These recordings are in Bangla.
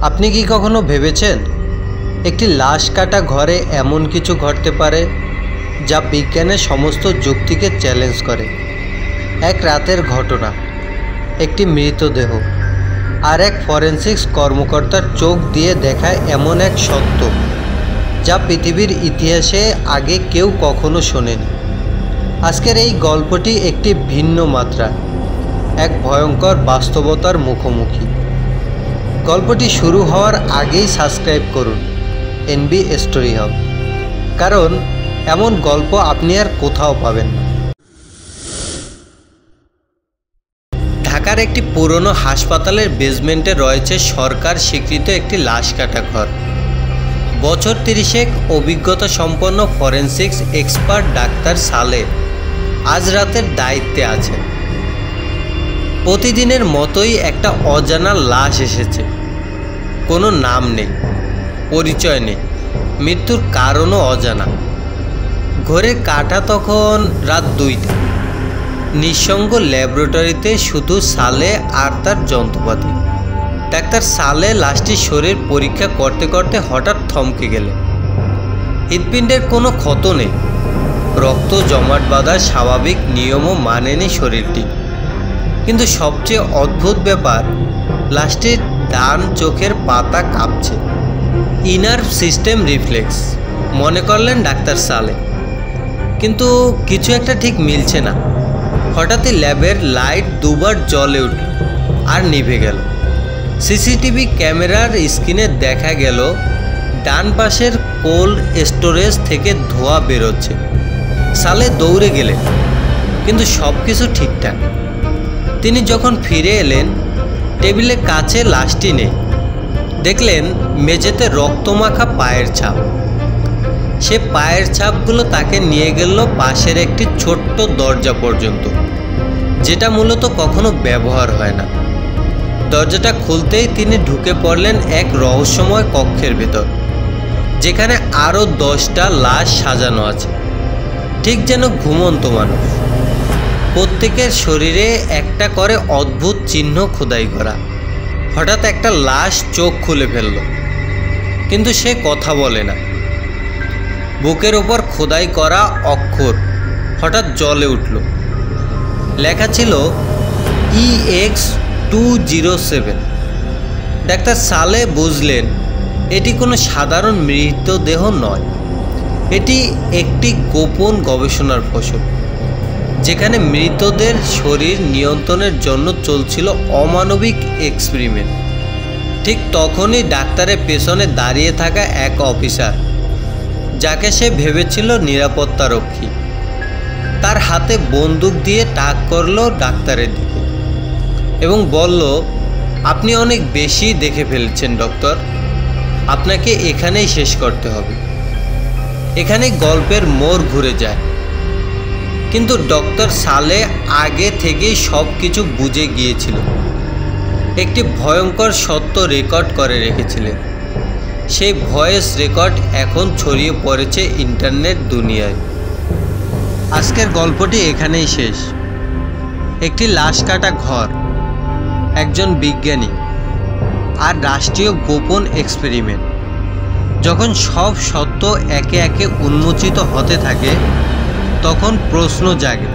আপনি কি কখনো ভেবেছেন একটি লাশ কাটা ঘরে এমন কিছু ঘটতে পারে যা বিজ্ঞানের সমস্ত যুক্তিকে চ্যালেঞ্জ করে? এক রাতের ঘটনা, একটি মৃতদেহ, আর এক ফরেনসিক্স কর্মকর্তার চোখ দিয়ে দেখা এমন এক সত্য যা পৃথিবীর ইতিহাসে আগে কেউ কখনো শোনেনি। আজকের এই গল্পটি একটি ভিন্ন মাত্রা, এক ভয়ঙ্কর বাস্তবতার মুখোমুখি। গল্পটি শুরু হওয়ার আগেই সাবস্ক্রাইব করুন এনবি স্টোরি হাব, কারণ এমন গল্প আপনি আর কোথাও পাবেন না। ঢাকার একটি পুরনো হাসপাতালের বেসমেন্টে রয়েছে সরকার স্বীকৃত একটি লাশ কাটা ঘর। বছর 30 অভিজ্ঞতা সম্পন্ন ফরেনসিক্স এক্সপার্ট ডাক্তার সালে আজ রাতের দায়িত্বে আছেন। প্রতিদিনের মতোই একটা অজানা লাশ এসেছে। কোনো নাম নেই, পরিচয় নেই, মৃত্যুর কারণও অজানা। ঘরে কাটা তখন রাত 2টা। নিঃসঙ্গ ল্যাবরেটরিতে শুধু সালে আর তার যন্ত্রপাতি। ডাক্তার সালে লাশটির শরীর পরীক্ষা করতে করতে হঠাৎ থমকে গেলেন। হৃৎপিণ্ডের কোনো ক্ষত নেই, রক্ত জমাট বাঁধার স্বাভাবিক নিয়মও মানেনি শরীরটি। কিন্তু সবচেয়ে অদ্ভুত ব্যাপার, লাশটির ডান চোখের পাতা কাঁপছে। ইনার সিস্টেম রিফ্লেক্স মনে করলেন ডাক্তার সালে, কিন্তু কিছু একটা ঠিক মিলছে না। হঠাৎই ল্যাবের লাইট দুবার জ্বলে উঠল আর নিভে গেল। সিসিটিভি ক্যামেরার স্ক্রিনে দেখা গেল ডান পাশের কোল্ড স্টোরেজ থেকে ধোঁয়া বেরোচ্ছে। সালে দৌড়ে গেলেন, কিন্তু সব কিছু ঠিকঠাক। তিনি যখন ফিরে এলেন, টেবিলের কাছে লাশটি নেই। দেখলেন মেঝেতে রক্তমাখা পায়ের ছাপ। সে পায়ের ছাপগুলো তাকে নিয়ে গেল পাশের একটি ছোট্ট দরজা পর্যন্ত, যেটা মূলত কখনো ব্যবহার হয় না। দরজাটা খুলতেই তিনি ঢুকে পড়লেন এক রহস্যময় কক্ষের ভেতর, যেখানে আরও 10টা লাশ সাজানো আছে, ঠিক যেন ঘুমন্ত মানুষ। প্রত্যেকের শরীরে একটা করে অদ্ভুত চিহ্ন খোদাই করা। হঠাৎ একটা লাশ চোখ খুলে ফেলল, কিন্তু সে কথা বলে না। বুকের ওপর খোদাই করা অক্ষর হঠাৎ জ্বলে উঠল। লেখা ছিল EX207। ডাক্তার সালে বুঝলেন এটি কোনো সাধারণ মৃতদেহ নয়, এটি একটি গোপন গবেষণার ফসল, যেখানে মৃতদের শরীর নিয়ন্ত্রণের জন্য চলছিল অমানবিক এক্সপেরিমেন্ট। ঠিক তখনই ডাক্তারের পেছনে দাঁড়িয়ে থাকা এক অফিসার, যাকে সে ভেবেছিল নিরাপত্তারক্ষী, তার হাতে বন্দুক দিয়ে তাক করলো ডাক্তারের দিকে এবং বলল, আপনি অনেক বেশি দেখে ফেলছেন ডক্টর, আপনাকে এখানেই শেষ করতে হবে। এখানে গল্পের মোড় ঘুরে যায়। কিন্তু ডক্টর সালে আগে থেকেই সব কিছু বুঝে গিয়েছিল। একটি ভয়ঙ্কর সত্য রেকর্ড করে রেখেছিলেন। সেই ভয়েস রেকর্ড এখন ছড়িয়ে পড়েছে ইন্টারনেট দুনিয়ায়। আজকের গল্পটি এখানেই শেষ। একটি লাশ কাটা ঘর, একজন বিজ্ঞানী, আর রাষ্ট্রীয় গোপন এক্সপেরিমেন্ট। যখন সব সত্য একে একে উন্মোচিত হতে থাকে, তখন প্রশ্ন জাগে,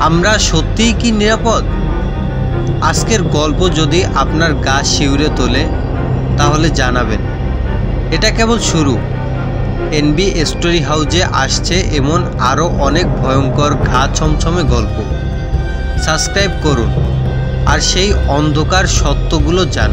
আমরা সত্যিই কি নিরাপদ? আজকের গল্প যদি আপনার গা শিউরে তোলে, তাহলে জানাবেন। এটা কেবল শুরু। এনবি স্টোরি হাউজে আসছে এমন আরও অনেক ভয়ঙ্কর গা ছমছমে গল্প। সাবস্ক্রাইব করুন আর সেই অন্ধকার সত্যগুলো জানুন।